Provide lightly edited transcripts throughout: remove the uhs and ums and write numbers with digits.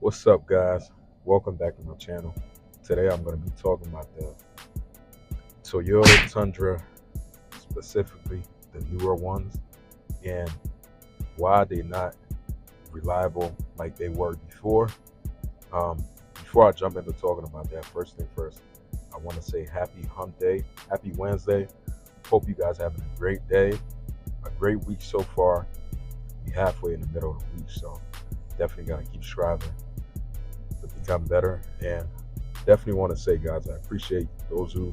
What's up, guys? Welcome back to my channel. Today I'm going to be talking about the Toyota Tundra, specifically the newer ones, and why they're not reliable like they were before. Before I jump into talking about that, first thing first, I want to say happy hump day, happy Wednesday. Hope you guys having a great day, a great week so far. We're halfway in the middle of the week, so definitely got to keep striving to become better. And definitely want to say, guys, I appreciate those who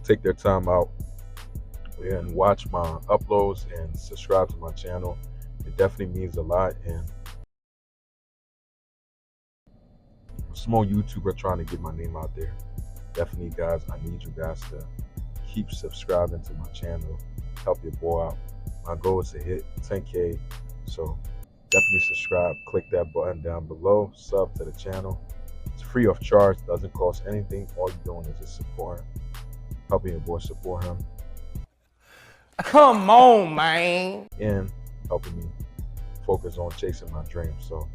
take their time out and watch my uploads and subscribe to my channel. It definitely means a lot. And I'm a small YouTuber trying to get my name out there. Definitely, guys, I need you guys to keep subscribing to my channel. Help your boy out. My goal is to hit 10K. So definitely subscribe. Click that button down below. Sub to the channel. It's free of charge. Doesn't cost anything. All you're doing is just supporting, helping your boy support him, Come on, man. and helping me focus on chasing my dreams. So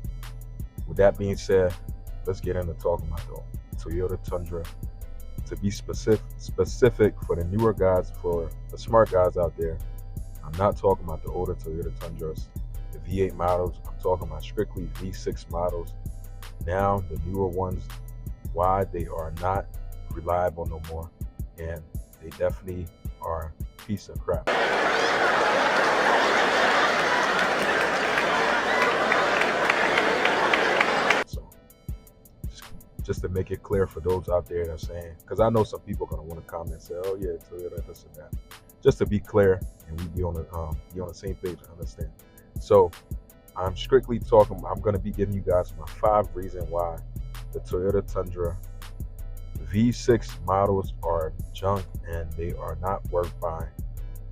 with that being said, let's get into talking about the Toyota Tundra. To be specific for the newer guys, for the smart guys out there, I'm not talking about the older Toyota Tundras, the V8 models. I'm talking about strictly V6 models. Now the newer ones, why they are not reliable no more, and they definitely are a piece of crap. So just to make it clear for those out there that are saying, because I know some people are gonna want to comment and say, "Oh yeah, Toyota, this and that." Just to be clear, and we be on the same page. I understand. So I'm strictly talking. I'm gonna be giving you guys my 5 reasons why the Toyota Tundra V6 models are junk and they are not worth buying.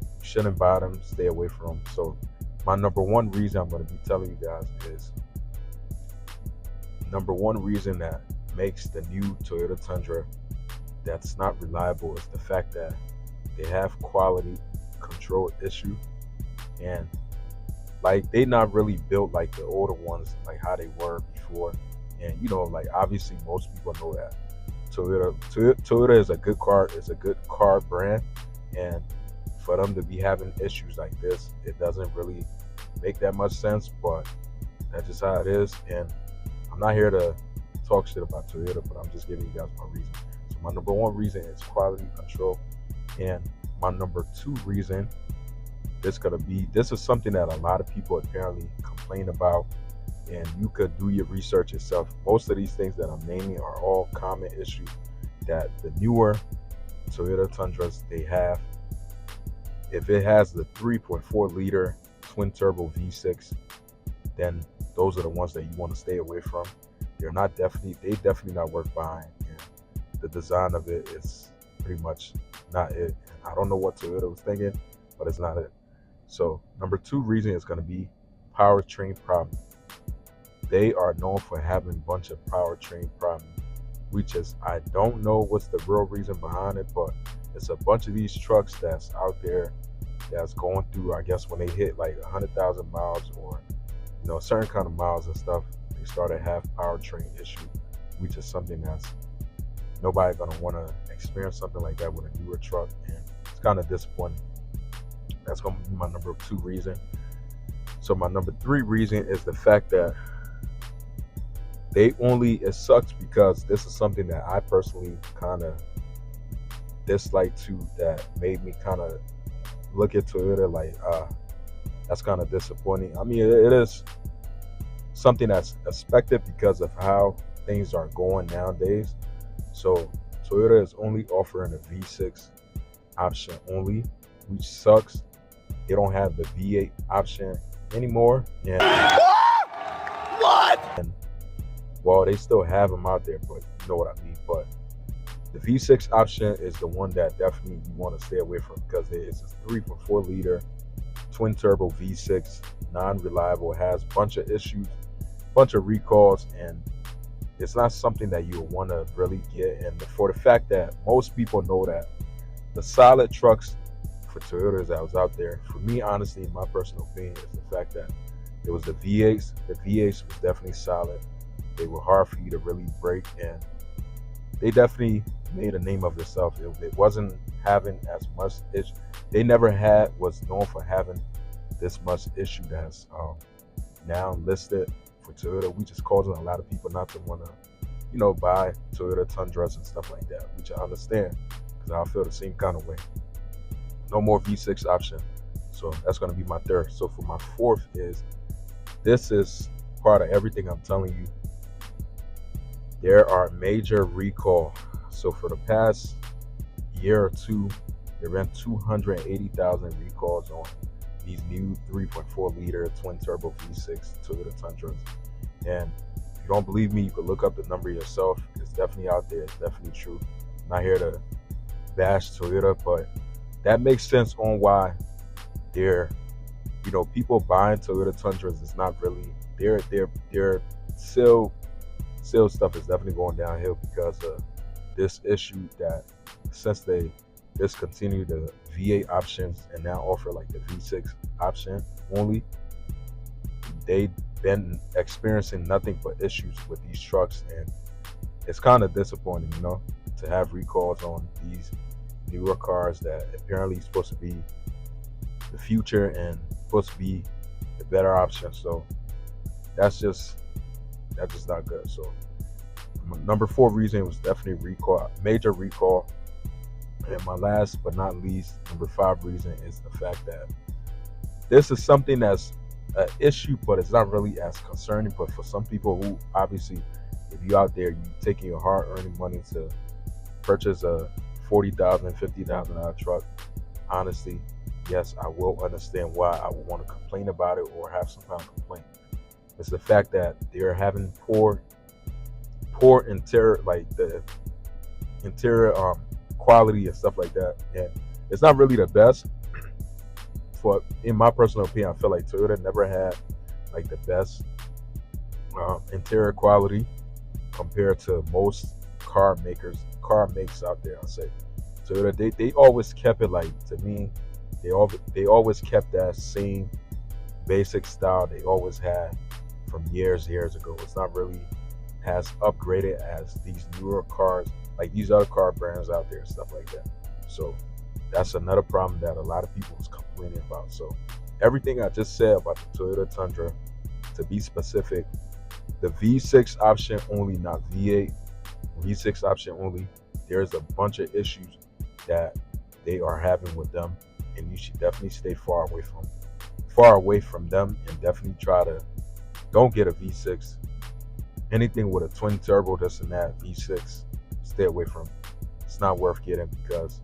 You shouldn't buy them. Stay away from them. So my number one reason I'm gonna be telling you guys is number one reason that makes the new Toyota Tundra that's not reliable is the fact that they have quality control issue, and like they not really built like the older ones, like how they were before. And like obviously most people know that Toyota is a good car, it's a good car brand, and for them to be having issues like this, it doesn't really make that much sense, but that's just how it is. And I'm not here to talk shit about Toyota, but I'm just giving you guys my reason. So my number one reason is quality control, and my number 2 reason, this is something that a lot of people apparently complain about, and you could do your research yourself. Most of these things that I'm naming are all common issues that the newer Toyota Tundras they have. If it has the 3.4 liter twin turbo V6, then those are the ones that you want to stay away from. They definitely not worth buying, and the design of it is pretty much not it. I don't know what Toyota was thinking, but it's not it. So number 2 reason is going to be powertrain problem. They are known for having a bunch of powertrain problems, I don't know what's the real reason behind it, but it's a bunch of these trucks that's out there that's going through, I guess when they hit like 100,000 miles or certain kind of miles and stuff, they start to have powertrain issue, which is something that's nobody gonna want to experience something like that with a newer truck, and it's kind of disappointing. That's gonna be my number 2 reason. So my number 3 reason is the fact that it sucks because this is something that I personally kind of dislike too, that made me kind of look at Toyota like, that's kind of disappointing. I mean, it is something that's expected because of how things are going nowadays. So Toyota is only offering a V6 option only, which sucks. They don't have the V8 option anymore. And What? well, they still have them out there, but you know what I mean. But the V6 option is the one that definitely you want to stay away from, because it's a 3.4 liter twin turbo V6, non-reliable, has a bunch of issues, bunch of recalls, and it's not something that you want to really get. And for the fact that most people know that the solid trucks for Toyotas that was out there, for me, honestly, in my personal opinion, is the fact that it was the V8s. The V8s was definitely solid. They were hard for you to really break, and they definitely made a name of themselves. It wasn't having as much issue. They never was known for having this much issue that's now listed for Toyota, which is causing a lot of people not to want to, buy Toyota Tundras and stuff like that, which I understand because I feel the same kind of way. No more V6 option. So that's going to be my third. So for my fourth this is part of everything I'm telling you. There are major recall. So for the past year or two, there have been 280,000 recalls on these new 3.4 liter twin turbo V6 Toyota Tundras. And if you don't believe me, you can look up the number yourself. It's definitely out there. It's definitely true. I'm not here to bash Toyota, but that makes sense on why they're, people buying Toyota Tundras is not really their sales stuff is definitely going downhill because of this issue that since they discontinued the V8 options and now offer like the V6 option only, they've been experiencing nothing but issues with these trucks, and it's kind of disappointing, to have recalls on these newer cars that apparently supposed to be the future and supposed to be the better option. So that's just not good. So my number 4 reason was definitely recall, major recall. And my last but not least, number 5 reason is the fact that this is something that's an issue, but it's not really as concerning. But for some people who obviously, if you're out there, you're taking your hard-earned money to purchase a $40,000, $50,000 truck, honestly, yes, I will understand why I would want to complain about it or have some kind of complaint. It's the fact that they're having poor interior, like the interior quality and stuff like that, and it's not really the best. For in my personal opinion, I feel like Toyota never had like the best interior quality compared to most car makes out there. I'll say Toyota, they always kept it, like, to me, they always kept that same basic style they always had from years ago. It's not really as upgraded as these newer cars, like these other car brands out there, stuff like that. So that's another problem that a lot of people was complaining about. So everything I just said about the Toyota Tundra, to be specific, the V6 option only, not V8, V6 option only, there's a bunch of issues that they are having with them, and you should definitely stay far away from them, and definitely don't get a V6. Anything with a twin turbo, this and that, V6, stay away from. It's not worth getting because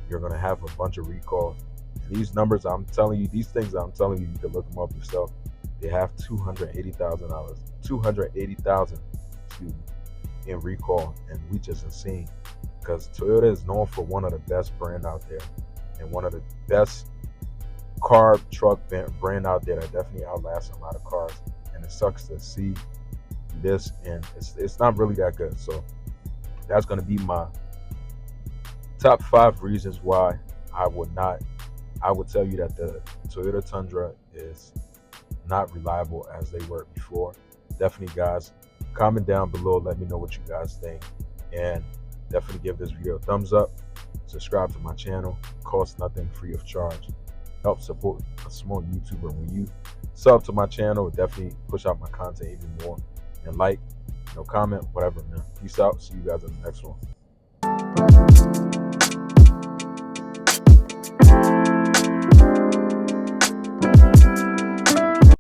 you're going to have a bunch of recalls. And these numbers I'm telling you, these things I'm telling you, you can look them up yourself. They have $280,000 in recall, and we just insane because Toyota is known for one of the best brand out there and one of the best car truck brand out there that definitely outlasts a lot of cars. And it sucks to see this, and it's not really that good. So that's going to be my top 5 reasons why I would tell you that the Toyota Tundra is not reliable as they were before. Definitely, guys, comment down below, let me know what you guys think, and definitely give this video a thumbs up. Subscribe to my channel, costs nothing, free of charge. Help support a small YouTuber. When you sub to my channel, definitely push out my content even more. And comment, whatever, man. Peace out. See you guys in the next one.